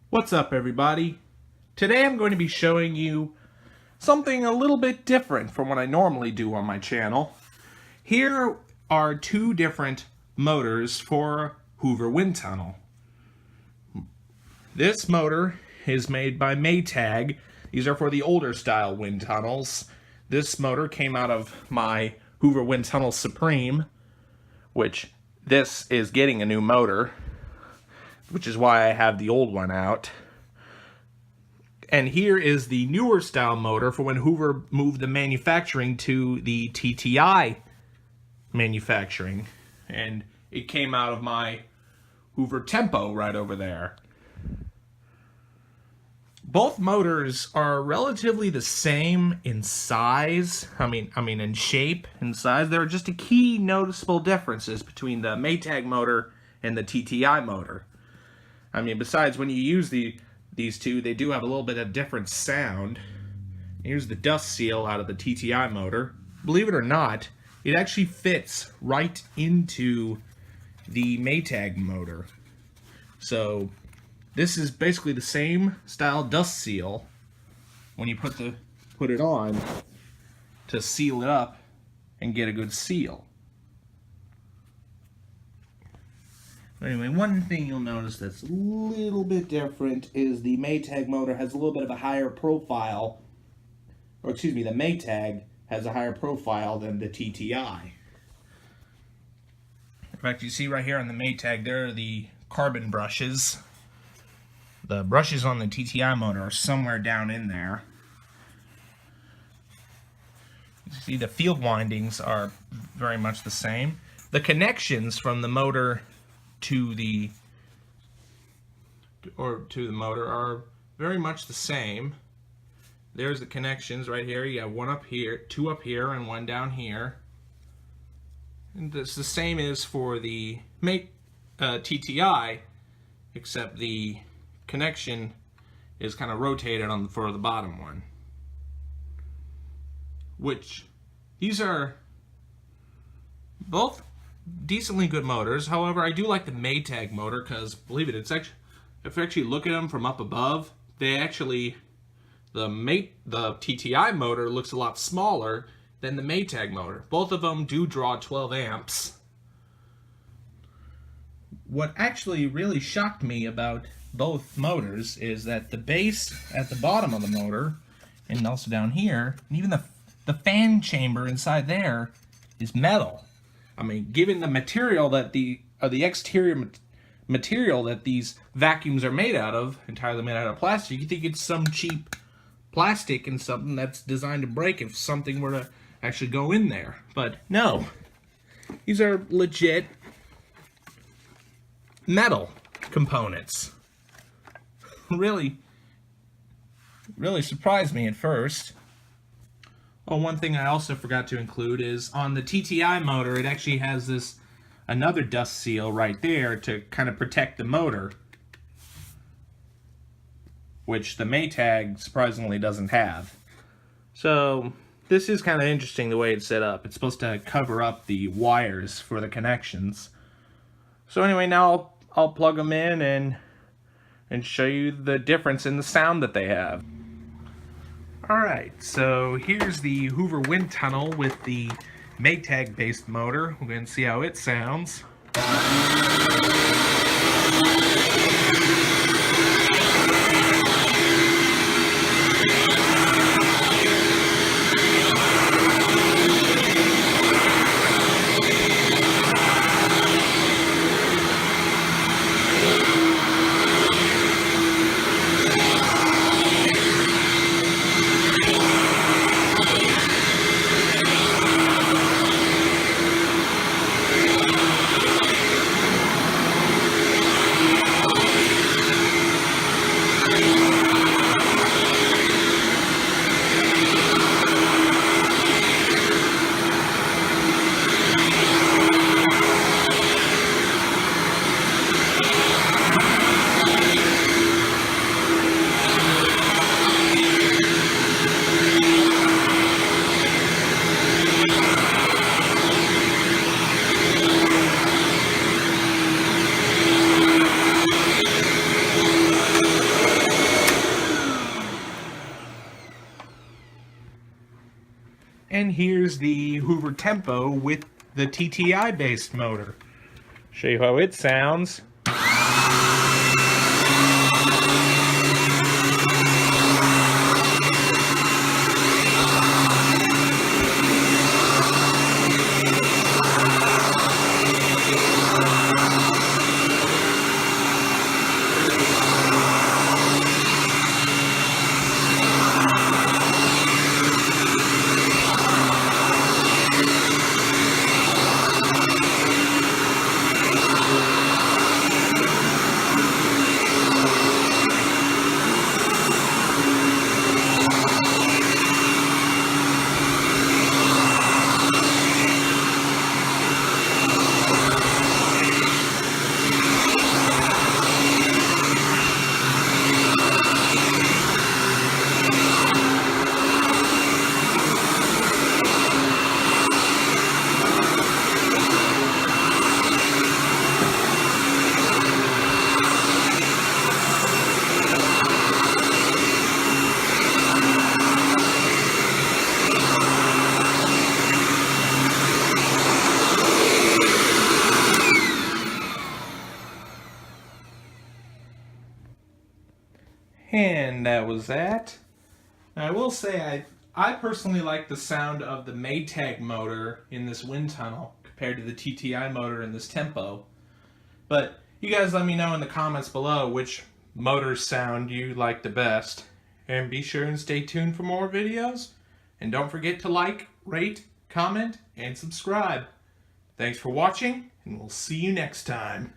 What's up, everybody? Today I'm going to be showing you something a little bit different from what I normally do on my channel. Here are two different motors for Hoover Windtunnel. This motor is made by Maytag. These are for the older style wind tunnels. This motor came out of my Hoover Windtunnel Supreme, which this is getting a new motor, which is why I have the old one out. And here is the newer style motor for when Hoover moved the manufacturing to the TTI manufacturing. And it came out of my Hoover Tempo right over there. Both motors are relatively the same in size. I mean in shape and size. There are just a key noticeable differences between the Maytag motor and the TTI motor. I mean, besides when you use these two, they do have a little bit of different sound. Here's the dust seal out of the TTI motor. Believe it or not, it actually fits right into the Maytag motor. So this is basically the same style dust seal when you put it on to seal it up and get a good seal. Anyway, one thing you'll notice that's a little bit different is the Maytag motor has a little bit of a higher profile, or excuse me, the Maytag has a higher profile than the TTI. In fact, you see right here on the Maytag, there are the carbon brushes. The brushes on the TTI motor are somewhere down in there. You see the field windings are very much the same. The connections from the motor to the motor are very much the same. There's the connections right here. You have one up here, two up here, and one down here. And it's the same as for the TTI, except the connection is kind of rotated for the bottom one. Which these are both decently good motors. However, I do like the Maytag motor because, believe it, if you actually look at them from up above, the TTI motor looks a lot smaller than the Maytag motor. Both of them do draw 12 amps. What actually really shocked me about both motors is that the base at the bottom of the motor, and also down here, and even the fan chamber inside there is metal. I mean, given the material that the exterior material that these vacuums are made out of, entirely made out of plastic, you think it's some cheap plastic and something that's designed to break if something were to actually go in there. But no, these are legit metal components. Really surprised me at first. Oh, one thing I also forgot to include is on the TTI motor, it actually has another dust seal right there to kind of protect the motor, which the Maytag surprisingly doesn't have. So this is kind of interesting the way it's set up. It's supposed to cover up the wires for the connections. So anyway, now I'll plug them in and show you the difference in the sound that they have. Alright, so here's the Hoover Windtunnel with the Maytag based motor. We're going to see how it sounds. And here's the Hoover Tempo with the TTI based motor. Show you how it sounds. And that was that. Now, I will say I personally like the sound of the Maytag motor in this wind tunnel compared to the TTI motor in this Tempo. But you guys let me know in the comments below which motor sound you like the best. And be sure and stay tuned for more videos. And don't forget to like, rate, comment, and subscribe. Thanks for watching, and we'll see you next time.